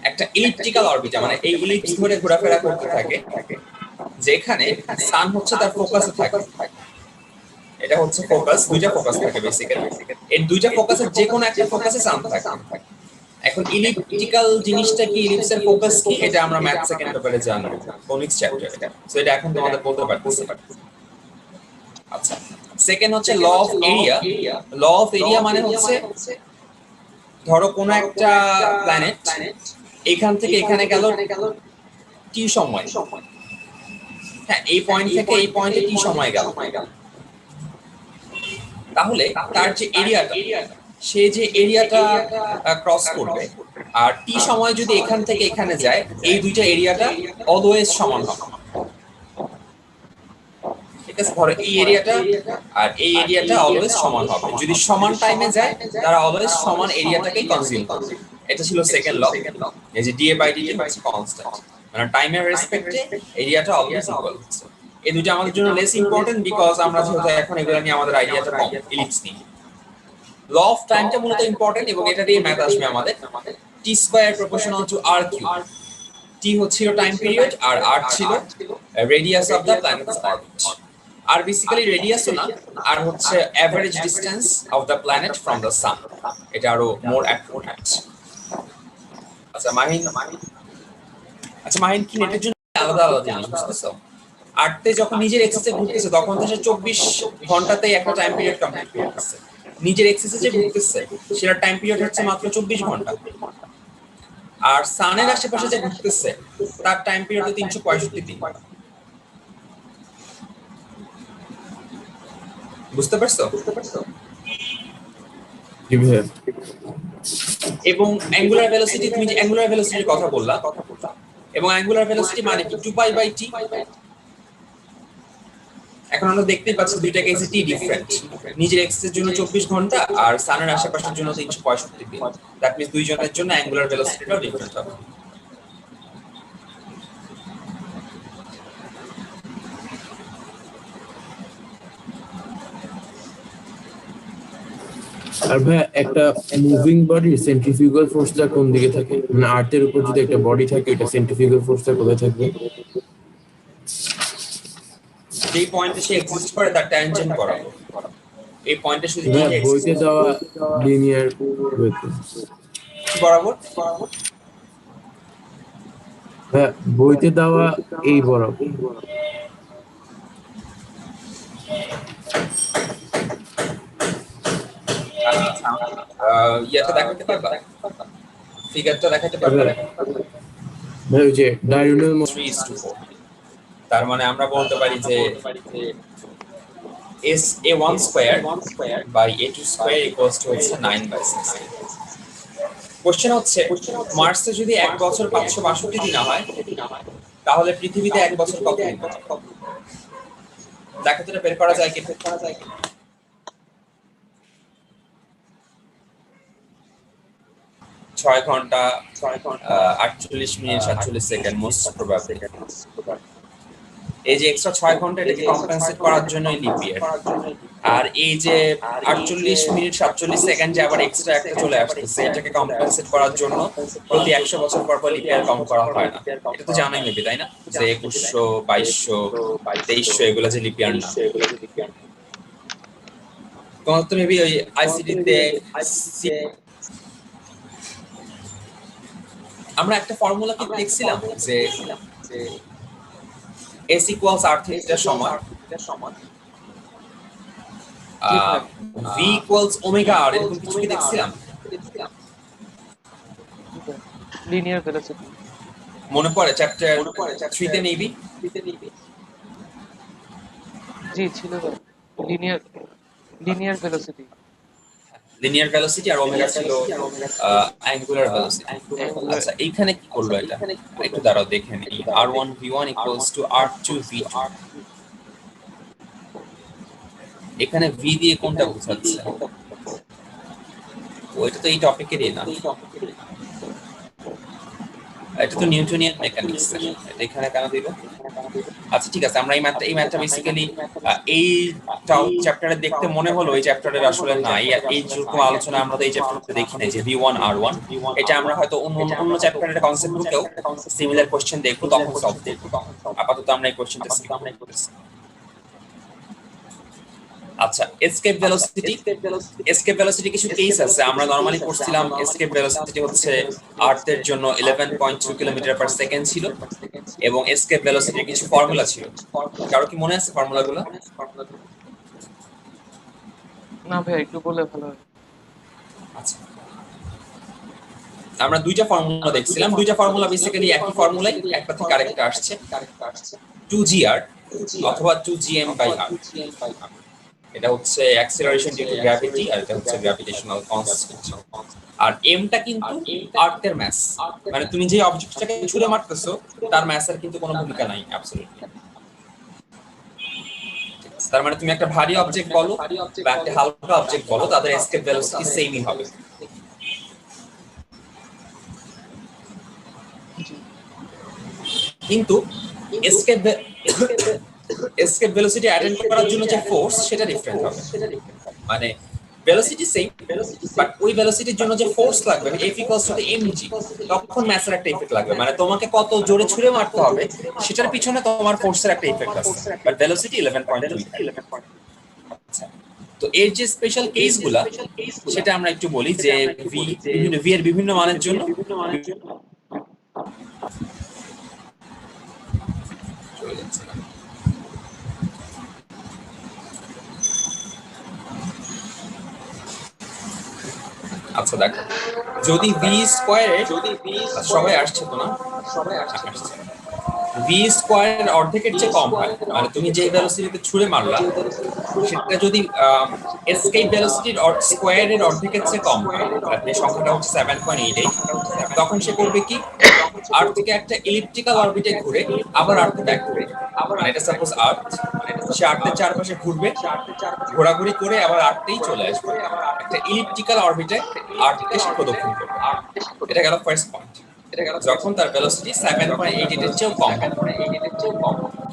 একটা ইলিপ্টিক্যাল অরবিটে, মানে এই ইলিপস ধরে ঘোরাফেরা করতে থাকে, যেখানে সান হচ্ছে তার ফোকাসে থাকে। এটা হচ্ছে ফোকাস, দুইটা ফোকাস থাকে বেসিক্যালি। এই দুইটা ফোকাসের যে কোনো একটা ফোকাসে সান থাকে। এখন ইলিপ্টিক্যাল জিনিসটা কি, ইলিপসের ফোকাস কি, এটা আমরা ম্যাথ সেকেন্ড পেপারে জানবো কোনিক্স চ্যাপ্টারে। সো এটা এখন তোমাদের বলতে পারতেছি। আচ্ছা, সেকেন্ড হচ্ছে law of area. Law of area মানে হচ্ছে ধরো কোনো একটা প্ল্যানেট এখান থেকে এখানে গেল টি সময়, হ্যাঁ এই পয়েন্ট থেকে এই পয়েন্টে টি সময় গেল, তাহলে তার যে এরিয়াটা, সে যে এরিয়াটা ক্রস করবে, আর টি সময় যদি এখান থেকে এখানে যায়, এই দুইটা এরিয়াটা অলওয়েজ সমান হবে। ঠিক আছে, ধরো এই এরিয়াটা আর এই এরিয়াটা অলওয়েজ সমান হবে। যদি সমান টাইমে যায়, তারা অলওয়েজ সমান এরিয়াটাকেই কনজিউম করবে। এটা ছিল সেকেন্ড ল। এই যে ডিএ বাই ডিটি হচ্ছে কনস্ট্যান্ট, মানে টাইমের রেসপেক্টে এরিয়াটা অলওয়েজ ইকুয়াল হচ্ছে। এই দুটো আমাদের জন্য লেস ইম্পর্টেন্ট বিকজ আমরা যেহেতু এখন এগুলো নিয়ে আমাদের আইডিয়াটা কম, ইলিপস নিয়ে। ল অফ টাইমটা মূলত ইম্পর্টেন্ট এবং এটা দিয়ে ম্যাথ আসবে আমাদের। T square proportional to R cube. T হচ্ছে টাইম পিরিয়ড আর আর ছিল radius of the planet's orbit. আর বেসিক্যালি রেডিয়াসও না, আর হচ্ছে average distance of the planet from the sun. এটা আরো মোর অ্যাপ্রোপ্রিয়েট। আচ্ছা মাহিন কি নেটের জন্য আলাদা আলাদা জিনিস বুঝতেছো? আর্থে যখন নিজের এক্সিসে ঘুরতেছে তখন তো সে 24 ঘন্টাতেই একটা টাইম পিরিয়ড কমপ্লিট করতেছে। নিজের এক্সিসে যে ঘুরতেছে সেটার টাইম পিরিয়ড হচ্ছে মাত্র 24 ঘন্টা। আর সানের আশেপাশে যে ঘুরতেছে তার টাইম পিরিয়ড 365 দিন। বুঝতে পারছো? এবং অ্যাঙ্গুলার ভেলোসিটি, তুমি যে অ্যাঙ্গুলার ভেলোসিটির কথা বললা, এবং অ্যাঙ্গুলার ভেলোসিটি মানে কি 2π/t। এখন আমরা দেখতেই পাচ্ছি দুইটা কেসে টি ডিফারেন্ট। নিজের এক্সের জন্য 24 ঘন্টা আর সানের আশেপাশের জন্য 365 দিন। দ্যাট মিন্স দুইজনের জন্য অ্যাঙ্গুলার ভেলোসিটিটাও ডিফারেন্ট হবে। আর ভাই একটা মুভিং বডি সেন্ট্রিফিউগাল ফোর্সটা কোন দিকে থাকে? মানে আর্থের উপর যদি একটা বডি থাকে, এটা সেন্ট্রিফিউগাল ফোর্সটা কোথায় থাকবে? যেই পয়েন্টে সে এক্সিস্ট করে তার ট্যানজেন্ট বরাবর। এই পয়েন্টে শুধু বইতে দেওয়া লিনিয়ার বরাবর, হ্যাঁ বইতে দেওয়া এই বরাবর। ইয়াটা দেখাতে পারবা, ফিগারটা দেখাতে পারবা? ভাই ওই যে ডায়গোনাল 3:4। তার মানে আমরা বলতে পারি যে a1 square by a2 square equals to হচ্ছে 9/6। কোশ্চেন হচ্ছে মার্সে যদি 1 বছর 562 দিন হয়, তাহলে পৃথিবীতে 1 বছর কত দিন? দেখো তো এটা বের করা যায় কি? 6 ঘন্টা 48 মিনিট 47 সেকেন্ড মোস্ট প্রবাবলি। এই যে এক্সট্রা 6 ঘন্টা এটাকে কম্পেনসেট করার জন্যই লিপ ইয়ার। আর এই যে 48 মিনিট 47 সেকেন্ড যে আবার এক্সট্রা একটা চলে আসছে, এটাকে কম্পেনসেট করার জন্য প্রতি 100 বছর পর পর লিপ ইয়ার কম করা হয় না। এটা তো জানাই মেবি, তাই না? যে 2100 2200 2300 এগুলো যে লিপ ইয়ার না। তোমার তো মেবি ওই আইসিটি তে আমরা একটা ফর্মুলা কি দেখছিলাম যে s equals r theta সমান v equals omega r, এরকম কিছু কি দেখছিলাম? লিনিয়ার ভেলোসিটি মনে পড়ে চ্যাপ্টার 3 তে নেবি? জি ছিল লিনিয়ার ভেলোসিটি। লিনিয়ার ভেলোসিটি আর ওমেগা ছিল অ্যাঙ্গুলার ভেলোসিটি। আচ্ছা এইখানে কি করলো এটা? একটু দাঁড়াও দেখে নিই। r1 v1 equals to r2 v2। এখানে v দিয়ে কোনটা বোঝাচ্ছে? ওইটা তো এই টপিকেরই না, এটা তো নিউটনিয়ান মেকানিক্স। এখানে কেন দিল? আচ্ছা ঠিক আছে, আমরা এই ম্যাথটা বেসিক্যালি এই চ্যাপ্টারে দেখতে মনে হলো এই চ্যাপ্টারের আসলে না, এই যেরকম আলোচনা আমরা তো এই চ্যাপ্টারে দেখি না যে V1 R1, এটা আমরা হয়তো অন্য চ্যাপ্টারের কনসেপ্ট বুকেও সিমিলার কোশ্চেন দেখবো, তখন সলভ করব। আপাতত আমরা এই কোশ্চেনটা স্কিপ করতেছি। আচ্ছা, এসকেপ ভেলোসিটি কিছু কেস আছে, আমরা নরমালি পড়ছিলাম এসকেপ ভেলোসিটি হচ্ছে আর্থের জন্য 11.2 কিলোমিটার পার সেকেন্ড ছিল, এবং এসকেপ ভেলোসিটির কিছু ফর্মুলা ছিল। কারো কি মনে আছে ফর্মুলাগুলো? না ভাই, একটু বলে ভালো হয়। আচ্ছা, আমরা দুইটা ফর্মুলা দেখছিলাম, দুইটা ফর্মুলা বেসিক্যালি একই ফর্মুলাই, একটা থেকে আরেকটা আসছে। 2gr অথবা 2gm/r, এটা হচ্ছে অ্যাক্সিলারেশন ডিউ টু গ্র্যাভিটি, আর এটা হচ্ছে গ্র্যাভিটেশনাল কনস্ট্যান্ট। আর এমটা কিন্তু আর্থের মাস, মানে তুমি যে অবজেক্টটাকে ছুঁড়ে মারতেছো তার মাসের কিন্তু কোনো ভূমিকা নাই অ্যাবসলিউটলি। তার মানে তুমি একটা ভারী অবজেক্ট বলো বা একটা হালকা অবজেক্ট বলো, তাদের এসকেপ ভেলোসিটি সেমই হবে। কিন্তু এসকেপ ভেলোসিটি অ্যাটেন্ড করার জন্য যে ফোর্স সেটা ডিফারেন্ট হবে। মানে ভেলোসিটি সেম, বাট ওই ভেলোসিটির জন্য যে ফোর্স লাগবে F = mg, তখন ম্যাসের একটা ইফেক্ট লাগবে। মানে তোমাকে কত জোরে ছুঁড়ে মারতে হবে সেটার পিছনে তোমার ফোর্সের একটা ইফেক্ট আছে, বাট ভেলোসিটি 11.2। আচ্ছা, তো এর যে স্পেশাল কেসগুলা সেটা আমরা একটু বলি যে v এর বিভিন্ন মানের জন্য আচ্ছা দেখো, যদি v স্কয়ারের সবাই আসছে তো না, আসছে, v স্কয়ারের অর্ধেকের চেয়ে কম হয়, মানে তুমি যে ভেলোসিটিতে ছুঁড়ে মারলা সেটা যদি এসকেপ ভেলোসিটির স্কয়ারের অর্ধেকের চেয়ে কম হয়, আর এই সংখ্যাটা হচ্ছে 7.88, তখন সে করবে কি, আর্থ থেকে একটা ইলিপ্টিক্যাল অরবিটে ঘুরে আবার আর্থে ব্যাক করবে। মানে এটা সাপোজ আর্থ, সে আর্থের চারপাশে ঘুরবে, ঘোরাঘুরি করে আবার আর্থেই চলে আসবে, একটা ইলিপ্টিক্যাল অরবিটে আর্থকে সে প্রদক্ষিণ করবে। এটা গেল ফার্স্ট পয়েন্ট, যখন তার ভেলোসিটি 7.88 এর চেয়েও কম।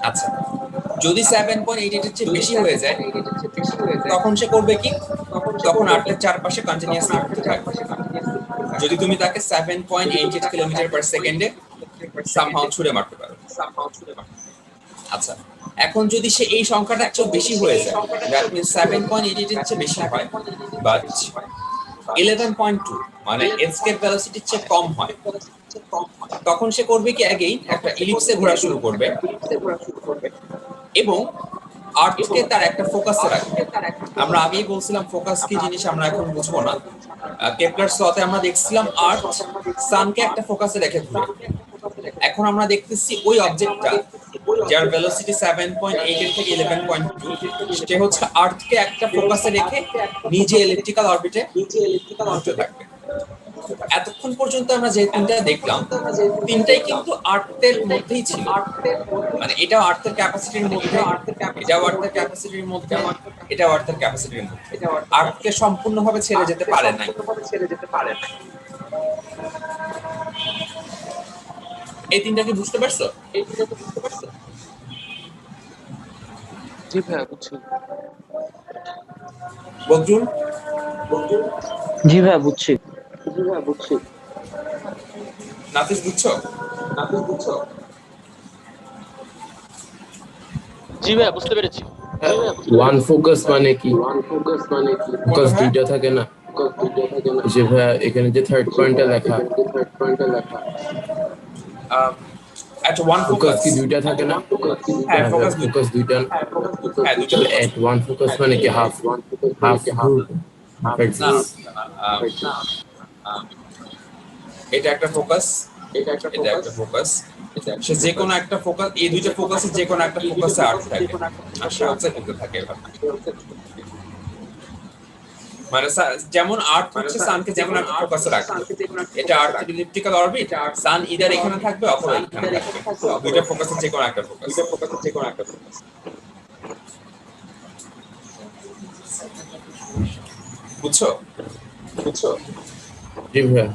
আচ্ছা, যদি 7.88 এর চেয়ে বেশি হয়ে যায় তখন সে করবে কি, তখন আর্থের চারপাশে কন্টিনিউয়াসলি ঘুরতে থাকবে। যদি তুমি তাকে 7.88 কিলোমিটার পার সেকেন্ডে সামহাউ ছুঁড়ে মারতে পারো। আচ্ছা, এখন যদি সে এই সংখ্যাটার চেয়ে বেশি হয়ে যায়, দ্যাট মিন্স 7.88 এর চেয়ে বেশি হয় বাট 11.2 মানে এসকেপ ভেলোসিটির চেয়ে কম হয়, তখন সে করবে কি, অ্যাগেইন একটা ইলিপসে ঘোরা শুরু করবে এবং আর্থকে তার একটা ফোকাসে রাখবে। আমরা আগেই বলছিলাম ফোকাস কি জিনিস আমরা এখন বুঝবো না। কেপলারস লতে আমরা দেখছিলাম আর্থ সানকে একটা ফোকাসে রেখে ঘুরে। এখন আমরা দেখতেছি ওই অবজেক্টটা যার ভেলোসিটি 7.8 এর থেকে 11.2, সেটা হচ্ছে আর্থকে একটা ফোকাসে রেখে নিজে ইলিপ্টিক্যাল অরবিটে ঘুরতে থাকবে। এতক্ষণ পর্যন্ত আমরা যে তিনটা দেখলাম, তিনটাই কিন্তু আর্থের মধ্যেই ছিল, মানে এটাও আর্থের ক্যাপাসিটির মধ্যে, এটাও আর্থের ক্যাপাসিটির মধ্যে, এটাও আর্থের ক্যাপাসিটির মধ্যে। আর্থকে সম্পূর্ণভাবে ছেড়ে যেতে পারে নাই। এই তিনটা কি বুঝতে পারছো? জি ভাইয়া, বুঝছি। বদরুল? জি ভাইয়া, বুঝছি। নাফিস বুঝছো? জি ভাইয়া, বুঝতে পেরেছি। ওয়ান ফোকাস মানে কি? ফোকাস দুইটা থাকে না, যে ভাইয়া এখানে যে থার্ড পয়েন্টটা লেখা, at one ফোকাস focus কি দুইটা থাকে না? হ্যাঁ, ফোকাস ফোকাস দুইটা, হ্যাঁ দুটো এট ওয়ান ফোকাস মানে কি হাফ না, এটা একটা ফোকাস, এটা একটা ফোকাস, সে যে কোনো একটা ফোকাস, এই দুইটা ফোকাসে যে কোনো একটা ফোকাসে আর্থ থাকে আর সে হচ্ছে কিন্তু থাকে এভাবে। মানে যেমন আর্থ হচ্ছে সানকে যে কোনো একটা ফোকাসে রাখে, এটা আর্থের ইলিপ্টিক্যাল অরবিট, সান ইদার এখানে থাকবে অথবা এখানে থাকবে, দুইটা ফোকাসে যে কোনো একটা ফোকাস। বুঝছো? জি ভাইয়া।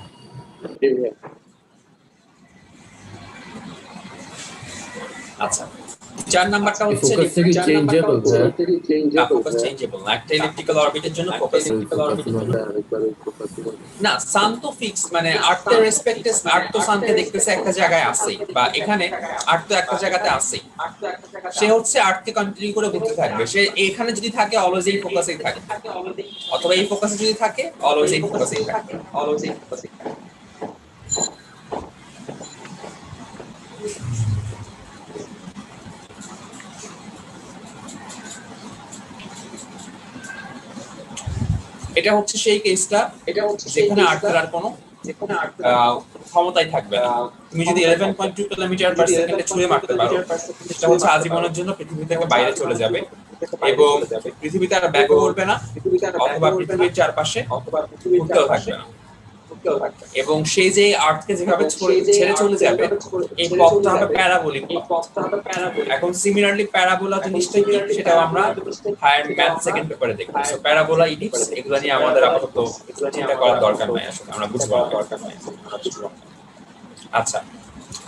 আচ্ছা, 4 নাম্বারটা হচ্ছে ফোকাসটা কি চেঞ্জেবল ফোকাস চেঞ্জেবল না, একটা ইলেকট্রিক্যাল অরবিটের জন্য ফোকাস না, সান তো ফিক্স, মানে আর্থের রেসপেক্টে আর্থ তো সানকে দেখতেছে একটা জায়গায় আছেই, বা এখানে আর্থ তো একটা জায়গাতে আছেই, সে হচ্ছে আর্থকে কন্টিনিউ করে ঘুরতে থাকবে, সে এখানে যদি থাকে অলওয়েজ এই ফোকাসেই থাকে, অথবা এই ফোকাসে যদি থাকে অলওয়েজ এই ফোকাসেই থাকে। এটা হচ্ছে সেই কেসটা যেখানে আর্থের আর কোনো ক্ষমতাই থাকবে না। তুমি যদি 11.2 কিলোমিটার পার সেকেন্ডে ছুঁড়ে মারতে পারো, সেটা হচ্ছে আজীবনের জন্য পৃথিবী থেকে বাইরে চলে যাবে এবং পৃথিবীতে আর ব্যাক করবে না, অথবা পৃথিবীর চারপাশে ঘুরতেও থাকবে না। এবং সেই যে আর্থকে যেভাবে ছেড়ে চলে যাবে, এই পথটা হবে প্যারাবোলিক পথ। এখন সিমিলারলি প্যারাবোলা জিনিসটা কি, সেটাও আমরা হায়ার ম্যাথ সেকেন্ড পেপারে দেখব। সো প্যারাবোলা, ইলিপস, এগুলো নিয়ে আমাদের আপাতত চিন্তা করার দরকার নাই, আসলে আমরা বুঝবো না। আচ্ছা,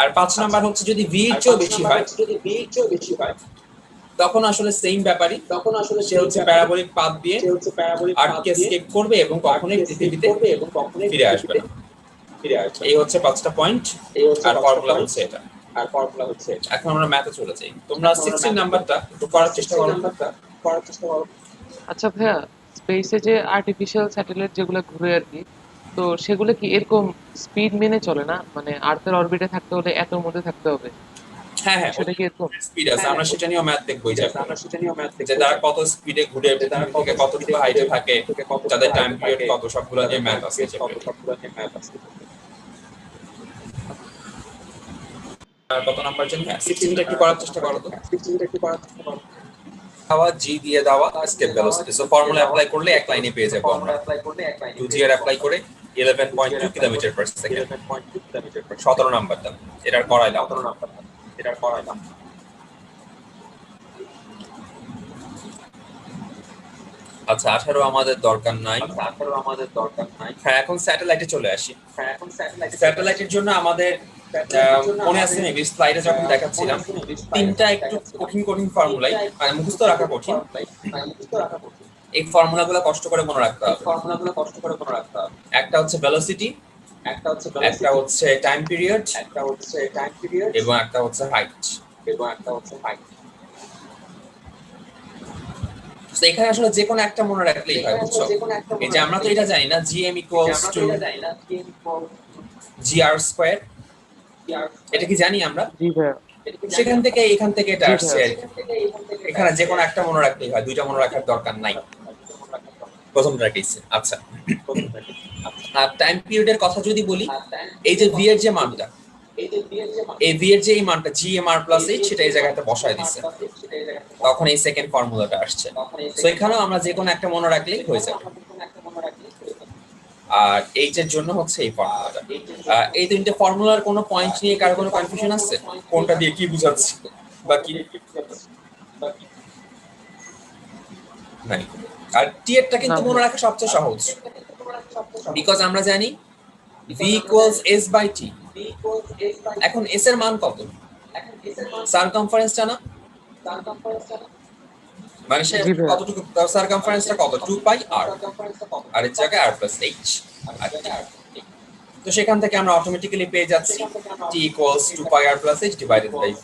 আর 5 নাম্বার হচ্ছে যদি ভি এর চেয়েও বেশি হয়, তখন আসলে সেম ব্যাপারই, সে হচ্ছে প্যারাবোলিক পাথ দিয়ে আর্থকে এসকেপ করবে এবং কখনোই পৃথিবীতে ফিরে আসবে না। এই হচ্ছে 5টা পয়েন্ট, আর ফর্মুলা হচ্ছে এটা। এখন আমরা ম্যাথে চলে যাই। তোমরা 16 নাম্বারটা একটু করার চেষ্টা করো। আচ্ছা ভাইয়া, স্পেসে যে আর্টিফিশিয়াল স্যাটেলাইট যেগুলো ঘুরে আর কি, তো সেগুলো কি এরকম স্পিড মেনে চলে না? মানে আর্থের অরবিটে থাকতে হলে এতর মধ্যে থাকতে হবে, হ্যাঁ, সেটা কি এরকম? স্পিড আছে, আমরা সেটা নিয়েও ম্যাথ দেখবই যাবো, যে তারা কত স্পিডে ঘুরে, পৃথিবী থেকে কতটুকু হাইটে থাকে, তাদের টাইম পিরিয়ড কত, সবগুলো নিয়ে ম্যাথ আছে। আর কত নাম্বার জানি? হ্যাঁ, 16টা একটু করার চেষ্টা করো তো। দেওয়া জি দিয়ে দেওয়া escape velocity, so formula apply করলে এক লাইনে পেয়ে যাবো আমরা। 2g এর অ্যাপ্লাই করে 11.2 কিলোমিটার পার সেকেন্ড, 17 নাম্বারটা এটার করাইলাম। আচ্ছা, 18 আমাদের দরকার নাই। হ্যাঁ, এখন স্যাটেলাইটে চলে আসি। স্যাটেলাইটের জন্য আমাদের মনে আছে মেবি স্লাইডে যখন দেখাচ্ছিলাম, 3টা একটু কঠিন ফর্মুলাই, মানে মুখস্থ রাখা কঠিন। এই ফর্মুলাগুলো কষ্ট করে মনে রাখতে হবে। একটা হচ্ছে ভেলোসিটি, একটা হচ্ছে টাইম পিরিয়ড, এবং একটা হচ্ছে হাইট। তো এখানে আসলে যে কোনো একটা মনে রাখলেই হয়, বুঝছো? এই যে আমরা তো এটা জানি না, gm equals to gr square, এটা কি জানি আমরা? জি ভাইয়া। সেখান থেকে এখান থেকে এটা আসছে আর কি। এখানে যে কোনো একটা মনে রাখলেই হয়, দুইটা মনে রাখার দরকার নাই। প্রথমটা কেসে। আচ্ছা, আর টাইম পিরিয়ডের কথা যদি বলি, এই যে ভি এর যে মানটা, এই ভি এর যে এই মানটা gmr প্লাস h, সেটা এই জায়গাতে বসায় দিচ্ছে, তখন এই সেকেন্ড ফর্মুলাটা আসছে। সো এখানেও আমরা যে কোনো একটা মনে রাখলেই হয়ে যাবে। আর এইচ এর জন্য হচ্ছে এই ফর্মুলাটা। এই তিনটে ফর্মুলার কোনো পয়েন্ট নিয়ে কারো কোনো কনফিউশন আছে, কোনটা দিয়ে কি বুঝাচ্ছি বা কি নাই? আর টি এরটা কিন্তু মনে রাখা সবচেয়ে সহজ, বিকজ আমরা জানি v equals s by t। এখন s এর মান কত? সারকামফারেন্সটা না, মানে সে কতটুকু, সারকামফারেন্সটা কত? 2 পাই r, আর এর জায়গায় r প্লাস h। তো সেখান থেকে আমরা অটোমেটিক্যালি পেয়ে যাচ্ছি t equals 2 pi r plus h divided by v।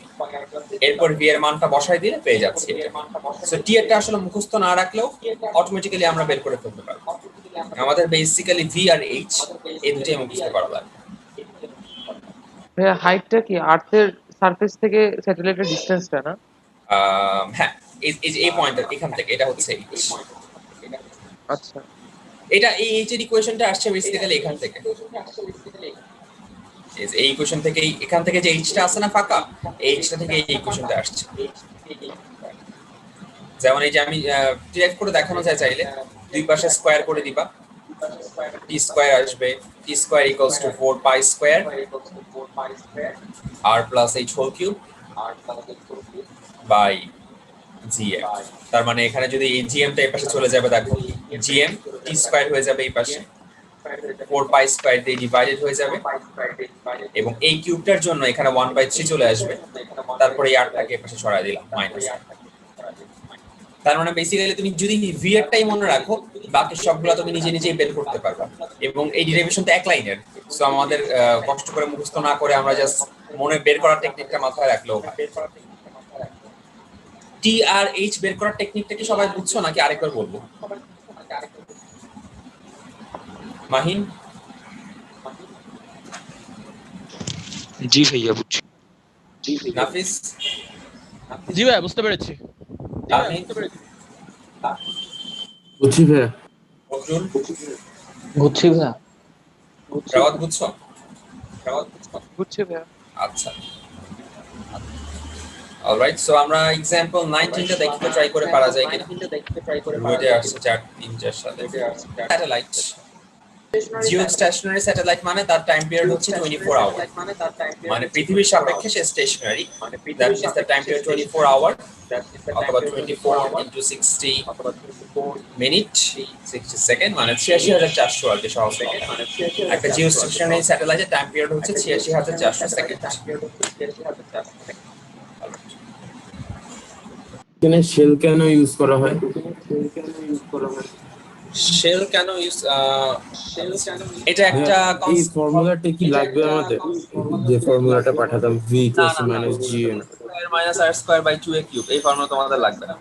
এরপর v এর মানটা বসাই দিলে পেয়ে যাচ্ছি এটা। সো t এরটা আসলে মুখস্থ না রাখলেও অটোমেটিক্যালি আমরা বের করে ফেলতে পারবো। আমাদের বেসিক্যালি v আর h এই দুটোই মুখস্থ করা লাগবে। ভাইয়া, হাইটটা কি আর্থের সারফেস থেকে স্যাটেলাইটের ডিসটেন্সটা না? হ্যাঁ, এই পয়েন্টটা এখান থেকে, এটা হচ্ছে h। আচ্ছা, এটা এই h এর ইকুয়েশনটা আসছে বেসিক্যালি এখান থেকে, এই ইকুয়েশন থেকে, এখান থেকে যে h টা আছে না ফাঁকা, এই h টা থেকে এই ইকুয়েশনটা আসছে। যেমন এই যে আমি ডিরাইভ করে দেখানো যায়, চাইলে দুই পাশে স্কয়ার করে দিবা, t স্কয়ার আসবে, t square equals to 4 pi square r plus h whole cube by gm। তার মানে এখানে যদি এই gm টা এই পাশে চলে যাবে, দেখো gm t স্কয়ার হয়ে যাবে এই পাশে, 4 পাই স্কয়ার দিয়ে ডিভাইডেড হয়ে যাবে এবং এই কিউবটার জন্য এখানে 1/3 চলে আসবে, তারপরে এই 8টাকে পাশে সরায় দিলাম মাইনাস। তার মানে বেসিক্যালি তুমি যদি ভি এরটাই মনে রাখো, বাকি সবগুলো তুমি নিজে নিজেই বের করতে পারবা। এবং এই ডেরিভেশনটা এক লাইনের, সো আমাদের কষ্ট করে মুখস্থ না করে আমরা জাস্ট মনে বের করার টেকনিকটা মাথায় রাখলেও হয়। টি আর এইচ বের করার টেকনিকটা কি সবাই বুঝছো নাকি আরেকবার বলবো? মাহিন? জি ভাইয়া বুঝছি। নাফিস? জি ভাইয়া বুঝতে পেরেছি। আমিন? বুঝছি ভাইয়া। নজরুল? বুঝছি ভাইয়া। রাওয়াত বুঝছো? বুঝছি ভাইয়া। আচ্ছা, অলরাইট। সো আমরা एग्जांपल 19টা দেখতে ট্রাই করে পারা যায় কিনা। বইতে আসছে 4 3 4 সালে। স্যাটেলাইট, জিওস্টেশনারি স্যাটেলাইট মানে তার টাইম পিরিয়ড হচ্ছে 24 আওয়ার, মানে পৃথিবীর সাপেক্ষে সে stationary. That means the time period 24 hour অথবা 24 ইনটু 60 মিনিট 60 সেকেন্ড, মানে 86400 আর কি সহজ কথা। একটা জিওস্টেশনারি স্যাটেলাইটের টাইম পিরিয়ড হচ্ছে 86400 সেকেন্ড। এখানে শেল কেন ইউজ করা হয়? শেল কেন ইউজ, এটা একটা এই ফর্মুলাটা কি লাগবে আমাদের? যে ফর্মুলাটা পাঠাতাম v equals to minus gm minus r square by 2a cube, এই ফর্মুলা তোমাদের লাগবে না।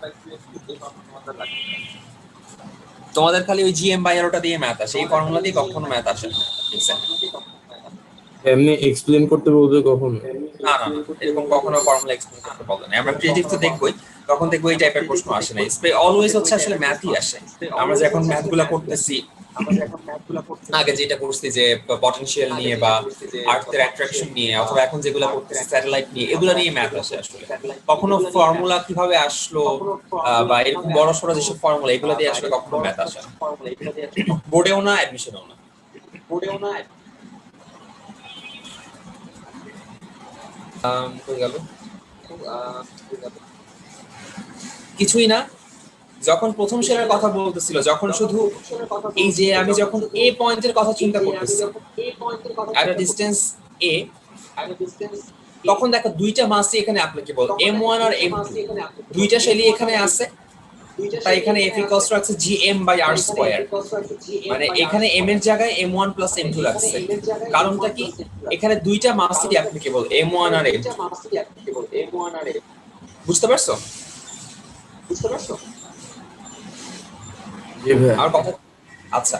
তোমাদের খালি ওই জিএম বাই আরটা দিয়ে ম্যাথ আসে, এই ফর্মুলা দিয়ে কখনো ম্যাথ আসে না। এমনি এক্সপ্লেন করতে বলবে কখন? না না না, এরকম কখনো ফর্মুলা এক্সপ্লেন করতে বলে না। আমরা ক্রিয়েটিভ তো দেখবই, তখন দেখবো এই টাইপের প্রশ্ন আসে না। অলওয়েজ হচ্ছে আসলে ম্যাথই আসে। আমরা যে এখন ম্যাথগুলো করতেছি, আগে যেটা করছি যে পটেনশিয়াল নিয়ে বা আর্থের অ্যাট্রাকশন নিয়ে, অথবা এখন যেগুলো করতেছি স্যাটেলাইট নিয়ে, এগুলো নিয়ে ম্যাথ আসে আসলে। কখনো ফর্মুলা কিভাবে আসলো বা এরকম বড় সড়ো যেসব ফর্মুলা, এগুলো দিয়ে আসলে কখনো ম্যাথ আসে না, বোর্ডেও না, অ্যাডমিশনেও না। কিছুই না। যখন প্রথম শেয়ারের কথা বলতেছিল, যখন শুধু এই যে আমি যখন এ পয়েন্টের কথা চিন্তা করতেছি এট আ ডিসটেন্স এ, তখন দেখো দুইটা মাসই এখানে অ্যাপ্লিকেবল, m1 আর m2, দুইটা শেলই এখানে আছে। তাই এখানে f ইকুয়ালস টু আছে gm বাই r স্কয়ার, মানে এখানে m এর জায়গায় m1 প্লাস m2 লাগছে। কারণটা কি? এখানে দুইটা মাসই অ্যাপ্লিকেবল, m1 আর m2। বুঝতে পারছো? জি ভাইয়া। আর কথা, আচ্ছা,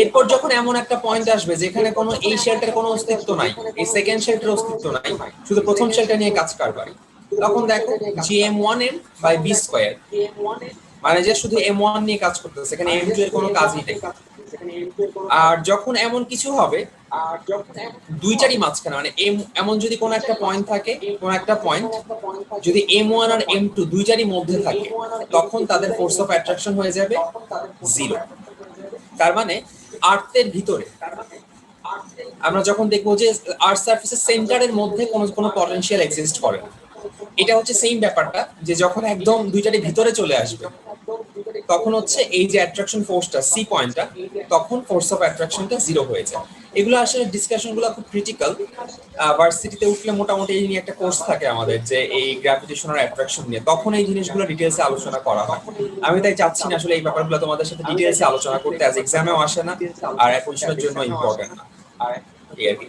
এরপর যখন এমন একটা পয়েন্ট আসবে যেখানে কোনো এই শেলটার কোনো অস্তিত্ব নাই, এই সেকেন্ড শেলটার অস্তিত্ব নাই, শুধু প্রথম শেলটা নিয়ে কাজ কারবার, তখন দেখো gm1m বাই b স্কয়ার, মানে যে শুধু m1 নিয়ে কাজ করতেছে, এখানে m2 এর কোনো কাজই নেই। আর যখন এমন কিছু হবে দুইটারই মাঝখানে, মানে এমন যদি কোনো একটা পয়েন্ট থাকে, কোনো একটা পয়েন্ট যদি m1 আর m2 দুইটারই মধ্যে থাকে, তখন তাদের ফোর্স অফ অ্যাট্রাকশন হয়ে যাবে 0। তার মানে আর্থের ভিতরে আমরা যখন দেখবো যে আর্থ সারফেসের সেন্টারের মধ্যে কোনো পটেনশিয়াল এক্সিস্ট করে না, এটা হচ্ছে সেম ব্যাপারটা যে যখন একদম দুইটারই ভিতরে চলে আসবে, তখন হচ্ছে এই যে অ্যাট্রাকশন ফোর্সটা সি পয়েন্টটা, তখন ফোর্স অফ অ্যাট্রাকশনটা 0 হয়ে যায়। এগুলো আসলে ডিসকাশনগুলো খুব ক্রিটিক্যাল। ভার্সিটিতে উঠলে মোটামুটি এই নিয়ে একটা কোর্স থাকে আমাদের, যে এই গ্র্যাভিটেশন আর অ্যাট্রাকশন নিয়ে, তখন এই জিনিসগুলো ডিটেইলসে আলোচনা করা হয়। আমি তাই চাচ্ছি না আসলে এই ব্যাপারগুলো তোমাদের সাথে ডিটেইলসে আলোচনা করতে, আজ এক্সামেও আসে না আর পজিশনের জন্য ইম্পর্টেন্ট না।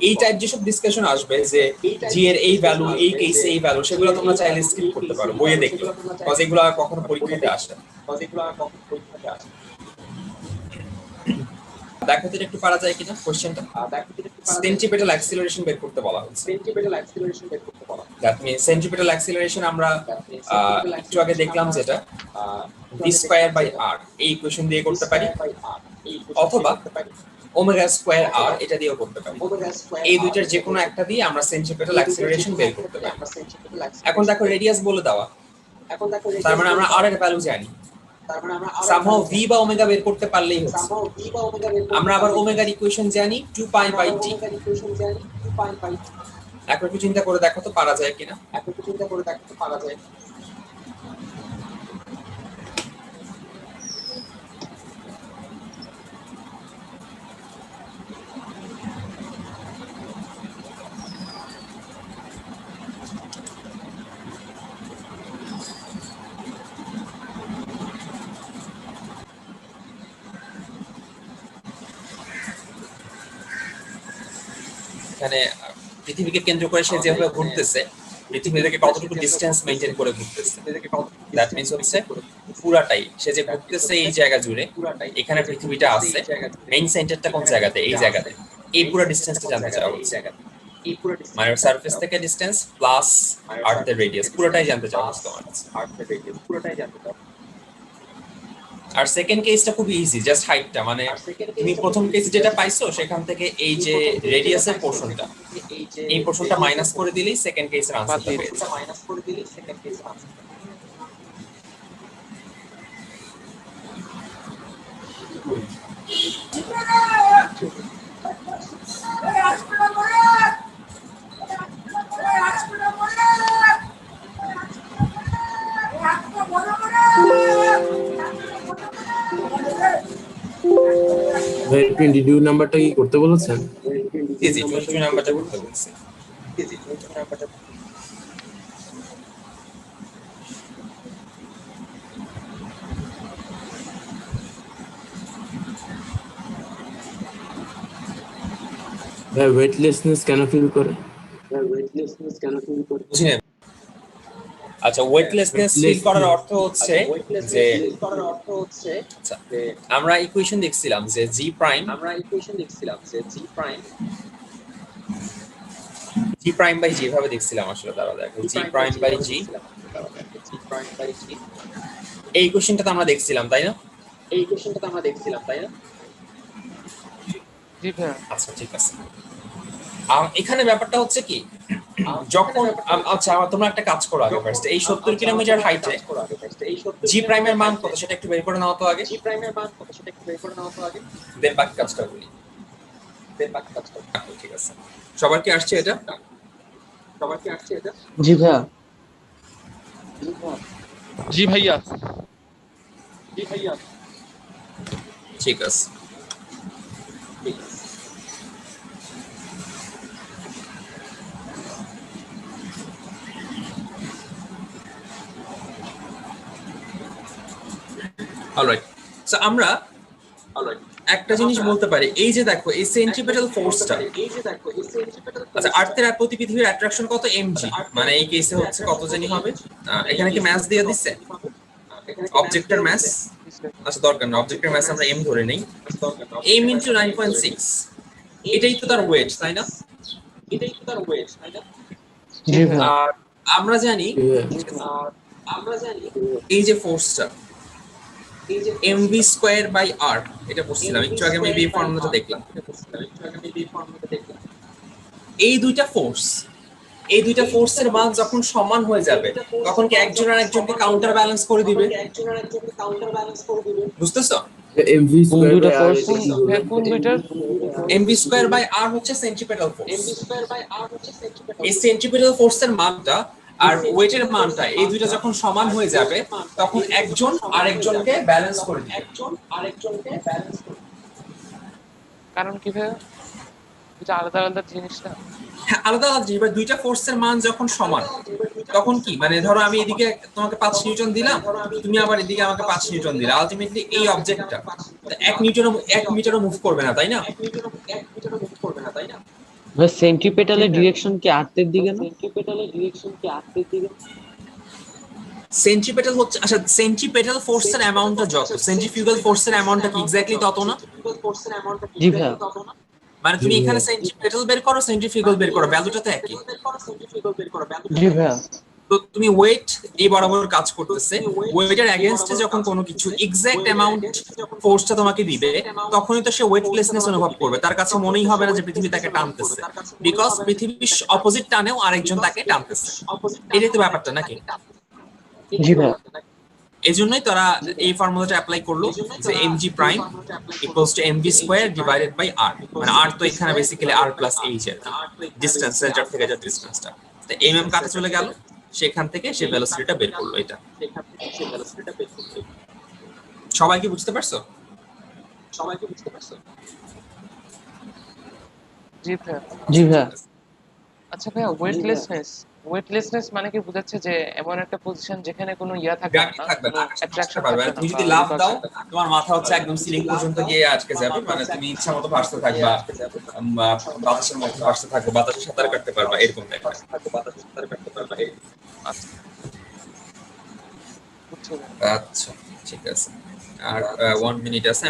এই টাইপ যেসব ডিসকাশন আসবে যে জি এর এই ভ্যালু, এই কেসে এই ভ্যালু, সেগুলো তোমরা চাইলে স্কিপ করতে পারো, বইয়ে দেখলে, কজ এগুলো কখনো পরীক্ষাতে আসে না। দেখো তো একটু পারা যায় কিনা কোশ্চেনটা। সেন্ট্রিপেটাল অ্যাক্সিলারেশন বের করতে বলা হচ্ছে। দ্যাট মিন্স সেন্ট্রিপেটাল অ্যাক্সিলারেশন আমরা একটু আগে দেখলাম যেটা v স্কয়ার বাই r, এই ইকুয়েশন দিয়ে করতে পারি, অথবা ওমেগা স্কয়ার r, এটা দিয়েও করতে পারি। এই দুইটার যে কোনো একটা দিয়ে আমরা সেন্ট্রিপেটাল অ্যাক্সিলারেশন বের করতে পারি। এখন দেখো রেডিয়াস বলে দেওয়া, তার মানে আমরা r এর ভ্যালু জানি, somehow v বা ওমেগা বের করতে পারলেই হচ্ছে। আমরা আবার ওমেগার ইকুয়েশন জানি 2 পাই বাই t। এখন একটু চিন্তা করে দেখো তো পারা যায় কিনা। এখানে পৃথিবীকে কেন্দ্র করে সে যেভাবে ঘুরতেছে, পৃথিবী থেকে কতটুকু ডিস্টেন্স মেইনটেইন করে ঘুরতেছে, দ্যাট মিন্স হচ্ছে পুরাটাই সে যে ঘুরতেছে এই জায়গা জুড়ে, এখানে পৃথিবীটা আছে, মেইন সেন্টারটা কোন জায়গাতে, এই জায়গাতে, এই পুরো ডিস্টেন্সটা জানতে চাওয়া হচ্ছে। মানে সারফেস থেকে ডিস্টেন্স প্লাস আর্থের রেডিয়াস পুরোটাই জানতে চাওয়া হচ্ছে তোমার কাছে। আর সেকেন্ড কেসটা খুব ইজি, জাস্ট হাইটটা, মানে তুমি প্রথম কেস যেটা পাইছো সেখান থেকে এই যে রেডিয়াসের পোরশনটা, এই পোরশনটা মাইনাস করে দিলেই সেকেন্ড কেসের আনসারটা পেয়ে যাবে। ভাই 22 নাম্বারটা কি করতে বলেছেন? জি জি 22 নাম্বারটা করতে বলছি। ভাই ওয়েটলেসনেস কেন ফিল করে? বুঝিনি। আচ্ছা, ওয়েটলেসনেস ফিল করার অর্থ হচ্ছে যে আচ্ছা, আমরা ইকুয়েশন দেখছিলাম যে g প্রাইম বাই g ভাবে দেখছিলাম আসলে, দাঁড়া দেখো g প্রাইম বাই g, এই ইকুয়েশনটা আমরা দেখছিলাম তাই না? জি ভাইয়া। আচ্ছা ঠিক আছে। এখানে ব্যাপারটা হচ্ছে কি, যখন আচ্ছা তোমরা একটা কাজ করো আগে ফার্স্ট, এই 70 কিলোমিটার হাইটে জি প্রাইমের মান কত সেটা একটু বের করে নাও তো আগে, দেন বাকি কাজটা বলি। ঠিক আছে, সবার কি আসছে এটা? জি ভাইয়া। জি ভাইয়া। ঠিক আছে। অলরাইট, সো আমরা একটা জিনিস বলতে পারি, এই যে দেখো এই সেন্ট্রিপেটাল ফোর্সটা, আচ্ছা আর্থের প্রতি পৃথিবীর অ্যাট্রাকশন কত mg, মানে এই কেসে হচ্ছে কত জানি হবে, এখানে কি ম্যাস দিয়ে দিচ্ছে অবজেক্টের ম্যাস? আচ্ছা দরকার না, অবজেক্টের ম্যাস আমরা m ধরে নেই, m ইনটু 9.6, এটাই তো তার ওয়েট তাই না? জি ভাইয়া। আর আমরা জানি এই যে ফোর্সটা mv স্কয়ার বাই r, এটা পড়ছিলাম একটু আগে, আমি এই ফর্মুলাটা দেখলাম। এই দুইটা ফোর্সের মান যখন সমান হয়ে যাবে তখন কি একজন আর একজনকে কাউন্টার ব্যালেন্স করে দিবে, বুঝতেছো? এমভি স্কয়ার দুইটা বাই আর force কোন দুইটার? mv স্কয়ার বাই r হচ্ছে সেন্ট্রিপেটাল ফোর্স, এই সেন্ট্রিপেটাল ফোর্সের মানটা আর ওয়েটের মানটা এই দুইটা যখন সমান হয়ে যাবে তখন একজন আরেকজনকে ব্যালেন্স করে দিবে। কারণ কি ভাইয়া? এটা আলাদা আলাদা জিনিস না? হ্যাঁ আলাদা আলাদা জিনিস, দুইটা ফোর্সের মান যখন সমান তখন কি, মানে ধরো আমি এদিকে তোমাকে 5 নিউটন দিলাম, তুমি আবার এদিকে আমাকে 5 নিউটন দিলে, আলটিমেটলি এই অবজেক্টটা 1 মিটারও মুভ করবে না তাই না? ভাই সেন্ট্রিপেটালের ডিরেকশন কি আর্থের দিকে না? সেন্ট্রিপেটাল হচ্ছে, আচ্ছা সেন্ট্রিপেটাল ফোর্সের অ্যামাউন্টটা যত, সেন্ট্রিফিউগাল ফোর্সের অ্যামাউন্টটা কি এক্স্যাক্টলি তত না? জি ভাইয়া। মানে তুমি এখানে সেন্ট্রিপেটাল বের করো, সেন্ট্রিফিউগাল বের করো, ভ্যালুটা তো একই। জি ভাইয়া। তো তুমি ওয়েট এই বরাবর কাজ করতেছে, ওয়েটের এগেইনস্টে যখন কোনো কিছু এক্সাক্ট অ্যামাউন্ট ফোর্সটা তোমাকে দিবে তখনই তো সে ওয়েটলেসনেস অনুভব করবে, তার কাছে মনেই হবে না যে পৃথিবী তাকে টানতেছে, বিকজ পৃথিবীর অপোজিট টানেও আরেকজন তাকে টানতেছে, এটাই তো ব্যাপারটা নাকি? জি ভাইয়া। এজন্যই তারা এই ফর্মুলাটা অ্যাপ্লাই করলো যে mg prime equals to mv square divided by r, মানে r তো এখানে বেসিক্যালি r প্লাস h এর ডিসটেন্স, সেন্টার থেকে যে ডিসটেন্সটা, তো mm কাটা চলে গেল, সেখান থেকে সে ভেলোসিটিটা বের করলো। এটা সবাই কি বুঝতে পারছো? জি ভাইয়া। জি ভাইয়া। আচ্ছা ভাইয়া, ওয়েটলেসনেস ওয়েটলেসনেস মানে কি বোঝাচ্ছে যে এমন একটা পজিশন যেখানে কোনো ইয়া থাকবে গ্র্যাভিটি না, থাকবে কোনো না, আকাশে ভাসতে অ্যাট্রাকশন পারবে থাকবে না। না তুমি বা যদি লাফ দাও, রিপালশন। তোমার মাথা হচ্ছে একদম সিলিং পর্যন্ত গিয়ে আটকে যাবে, মানে তুমি ইচ্ছা মতো ভাসতে থাকবা, বাতাসের মধ্যে ভাসতে থাকবে, বাতাসে সাঁতার কাটতে পারবা, এরকম টাইপের। আচ্ছা, বুঝছো? আচ্ছা, ঠিক আছে। আর 1 মিনিট আছে।